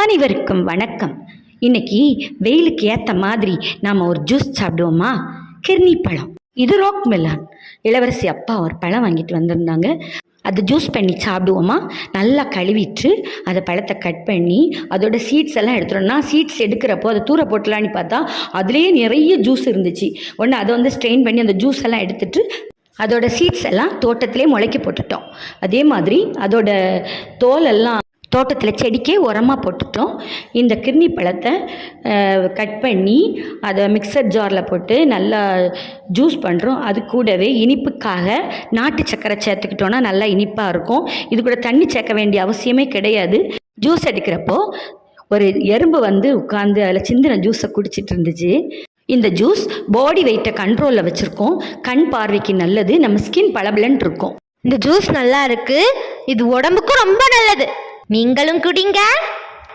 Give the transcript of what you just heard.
அனைவருக்கும் வணக்கம். இன்னைக்கு வெயிலுக்கு ஏற்ற மாதிரி நாம் ஒரு ஜூஸ் சாப்பிடுவோமா? கிர்னி பழம், இது ராக் மெலான். இளவரசி அப்பா ஒரு பழம் வாங்கிட்டு வந்திருந்தாங்க. அதை ஜூஸ் பண்ணி சாப்பிடுவோமா? நல்லா கழுவிட்டு அதை பழத்தை கட் பண்ணி அதோட சீட்ஸ் எல்லாம் எடுத்துட்டோம்னா, சீட்ஸ் எடுக்கிறப்போ அதை தூர போட்டலான்னு பார்த்தா அதுலேயே நிறைய ஜூஸ் இருந்துச்சு. ஒன்று அதை ஸ்ட்ரெயின் பண்ணி அந்த ஜூஸ் எல்லாம் எடுத்துட்டு அதோட சீட்ஸ் எல்லாம் தோட்டத்திலே முளைக்க போட்டுட்டோம். அதே மாதிரி அதோட தோலெல்லாம் தோட்டத்தில் செடிக்கே உரமாக போட்டுட்டோம். இந்த கிர்னி பழத்தை கட் பண்ணி அதை மிக்சர் ஜாரில் போட்டு நல்லா ஜூஸ் பண்ணுறோம். அது கூடவே இனிப்புக்காக நாட்டு சர்க்கரை சேர்த்துக்கிட்டோன்னா நல்லா இனிப்பாக இருக்கும். இது கூட தண்ணி சேர்க்க வேண்டிய அவசியமே கிடையாது. ஜூஸ் எடுக்கிறப்போ ஒரு எறும்பு உட்காந்து அதில் சிந்தின ஜூஸை குடிச்சிட்டு இருந்துச்சு. இந்த ஜூஸ் பாடி வெயிட்டை கண்ட்ரோலில் வச்சுருக்கோம். கண் பார்வைக்கு நல்லது. நம்ம ஸ்கின் பளபளன்னு இருக்கும். இந்த ஜூஸ் நல்லா இருக்கு. இது உடம்புக்கும் ரொம்ப நல்லது. நீங்களும் குடிங்க.